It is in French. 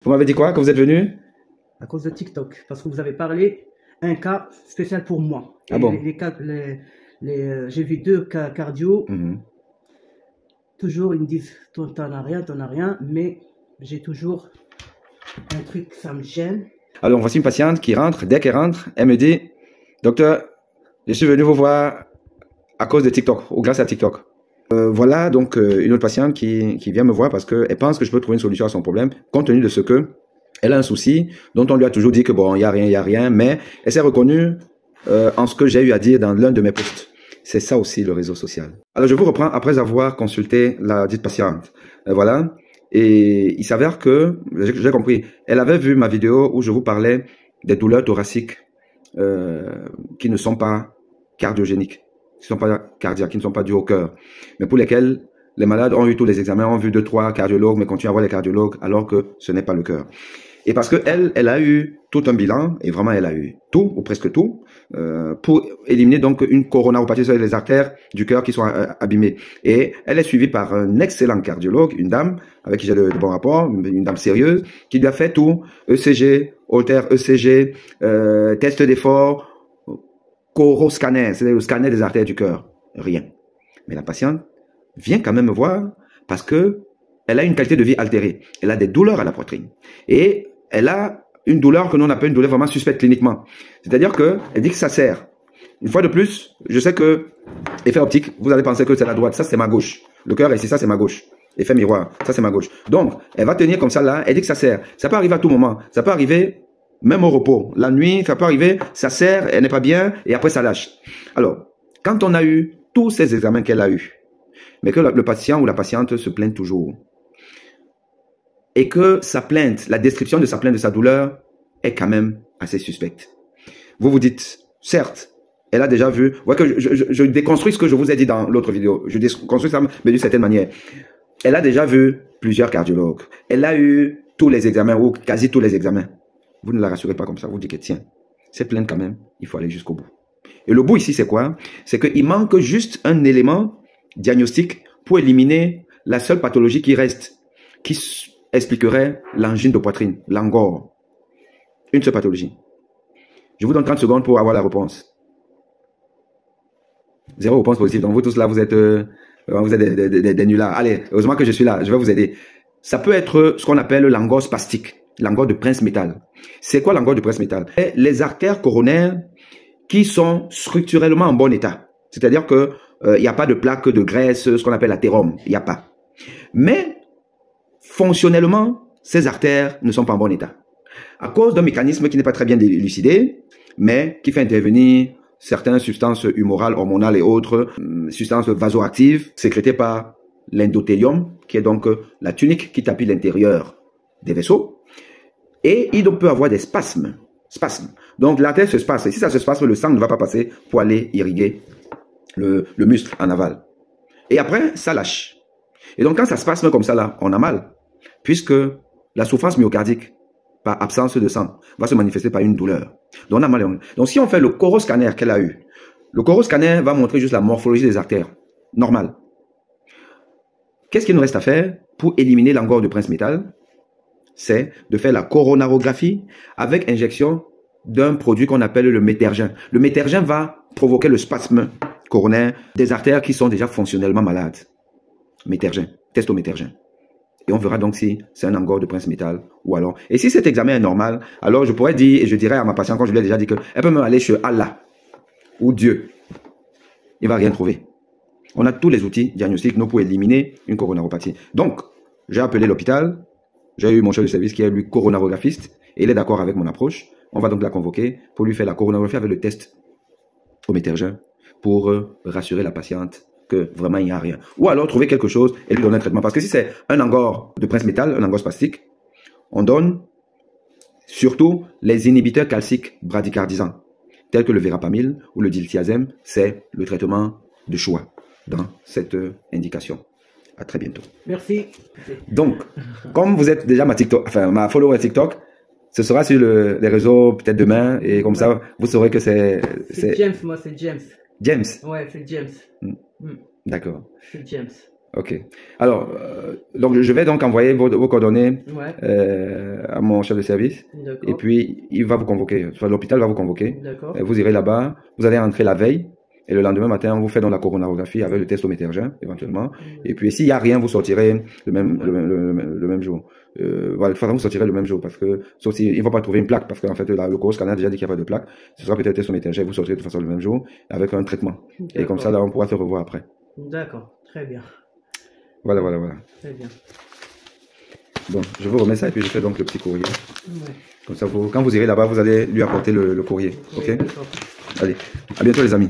Vous m'avez dit quoi quand vous êtes venu? À cause de TikTok. Parce que vous avez parlé un cas spécial pour moi. Ah Et bon? j'ai vu deux cas cardio. Mhm. Toujours, ils me disent, t'en as rien. Mais j'ai toujours un truc, ça me gêne. Alors, voici une patiente qui rentre. Dès qu'elle rentre, elle me dit, docteur, je suis venu vous voir à cause de TikTok ou grâce à TikTok. Voilà donc une autre patiente qui vient me voir parce qu'elle pense que je peux trouver une solution à son problème, compte tenu de ce que elle a un souci dont on lui a toujours dit que bon, il y a rien, mais elle s'est reconnue en ce que j'ai eu à dire dans l'un de mes posts. C'est ça aussi le réseau social. Alors je vous reprends après avoir consulté la dite patiente. Voilà. Et il s'avère que, j'ai compris, elle avait vu ma vidéo où je vous parlais des douleurs thoraciques qui ne sont pas cardiogéniques, qui ne sont pas cardiaques, qui ne sont pas dues au cœur, mais pour lesquelles les malades ont eu tous les examens, ont vu 2, 3 cardiologues, mais continuent à voir les cardiologues alors que ce n'est pas le cœur. Et parce que elle a eu tout un bilan, et vraiment elle a eu tout, ou presque tout, pour éliminer donc une coronaropathie sur les artères du cœur qui sont abîmées. Et elle est suivie par un excellent cardiologue, une dame avec qui j'ai de bons rapports, une dame sérieuse, qui lui a fait tout, ECG, Holter ECG, test d'effort, coroscanner, c'est le scanner des artères du cœur. Rien. Mais la patiente vient quand même me voir parce que elle a une qualité de vie altérée. Elle a des douleurs à la poitrine. Et elle a une douleur que l'on appelle une douleur vraiment suspecte cliniquement. C'est-à-dire qu'elle dit que ça sert. Une fois de plus, je sais que effet optique, vous allez penser que c'est la droite, ça c'est ma gauche. Le cœur ici, ça c'est ma gauche. Effet miroir, ça c'est ma gauche. Donc, elle va tenir comme ça là, elle dit que ça sert. Ça peut arriver à tout moment. Ça peut arriver même au repos. La nuit, ça peut arriver, ça sert, elle n'est pas bien, et après ça lâche. Alors, quand on a eu tous ces examens qu'elle a eus, mais que le patient ou la patiente se plaint toujours, et que sa plainte, la description de sa plainte, de sa douleur, est quand même assez suspecte. Vous vous dites, certes, elle a déjà vu, ouais, que je déconstruis ce que je vous ai dit dans l'autre vidéo, je déconstruis ça, mais d'une certaine manière. Elle a déjà vu plusieurs cardiologues, elle a eu tous les examens, ou quasi tous les examens. Vous ne la rassurez pas comme ça, vous dites que tiens, cette plainte quand même, il faut aller jusqu'au bout. Et le bout ici, c'est quoi? C'est qu'il manque juste un élément diagnostique pour éliminer la seule pathologie qui reste, qui expliquerait l'angine de poitrine, l'angor. Une seule pathologie. Je vous donne 30 secondes pour avoir la réponse. 0 réponse positive. Donc vous tous là, vous êtes des nullards. Allez, heureusement que je suis là, je vais vous aider. Ça peut être ce qu'on appelle l'angor spastique, l'angor de Prince-Métal. C'est quoi l'angor de Prince-Métal? Les artères coronaires qui sont structurellement en bon état. C'est-à-dire que il n'y a pas de plaque de graisse, ce qu'on appelle l'athérome. Il n'y a pas. Mais fonctionnellement, ces artères ne sont pas en bon état. À cause d'un mécanisme qui n'est pas très bien élucidé, mais qui fait intervenir certaines substances humorales, hormonales et autres, substances vasoactives sécrétées par l'endothélium, qui est donc la tunique qui tapit l'intérieur des vaisseaux. Et il peut avoir des spasmes. Donc l'artère se spasme. Et si ça se spasme, le sang ne va pas passer pour aller irriguer le muscle en aval. Et après, ça lâche. Et donc quand ça se spasme comme ça là, on a mal. Puisque la souffrance myocardique, par absence de sang, va se manifester par une douleur. Donc on a mal. Donc si on fait le coroscanner qu'elle a eu, le coroscanner va montrer juste la morphologie des artères. Normal. Qu'est-ce qu'il nous reste à faire pour éliminer l'angor de Prince-Métal? C'est de faire la coronarographie avec injection d'un produit qu'on appelle le métergin. Le métergin va provoquer le spasme coronaire des artères qui sont déjà fonctionnellement malades. Métergin, testométergin. Et on verra donc si c'est un angor de Prince-Métal ou alors. Et si cet examen est normal, alors je pourrais dire, et je dirais à ma patiente, quand je lui ai déjà dit qu'elle peut même aller chez Allah ou Dieu. Il ne va rien trouver. On a tous les outils diagnostiques nous pour éliminer une coronaropathie. Donc, j'ai appelé l'hôpital. J'ai eu mon chef de service qui est lui coronarographiste et il est d'accord avec mon approche. On va donc la convoquer pour lui faire la coronarographie avec le test au métergin pour rassurer la patiente que vraiment il n'y a rien. Ou alors trouver quelque chose et lui donner un traitement. Parce que si c'est un angor de Prince-Métal, un angor spastique, on donne surtout les inhibiteurs calciques bradycardisants, tels que le verapamil ou le diltiazem. C'est le traitement de choix dans cette indication. À très bientôt. Merci. Donc, comme vous êtes déjà ma follower TikTok, ce sera sur les réseaux peut-être demain et comme ça, vous saurez que c'est... C'est James, moi c'est James. James. Ouais, c'est James. D'accord. C'est James. Ok. Alors, donc je vais donc envoyer vos coordonnées Ouais, à mon chef de service et d'accord, puis il va vous convoquer. Enfin, l'hôpital va vous convoquer. d'accord, Vous irez là-bas, vous allez rentrer la veille et le lendemain matin, on vous fait donc la coronarographie avec le test au métergin éventuellement. Et puis s'il n'y a rien, vous sortirez le même jour. Voilà, de toute façon, vous sortirez le même jour parce que, sauf s'il ne va pas trouver une plaque parce qu'en fait, le Coros Scanner a déjà dit qu'il n'y a pas de plaque. Ce sera peut-être le test au métergin, vous sortirez de toute façon le même jour avec un traitement. Et comme ça, là, on pourra se revoir après. d'accord, très bien, Voilà, voilà, voilà. très bien. Bon, je vous remets ça et puis je fais donc le petit courrier. Ouais, Comme ça, quand vous irez là-bas, vous allez lui apporter le courrier. oui, Ok? d'accord. Allez, à bientôt les amis.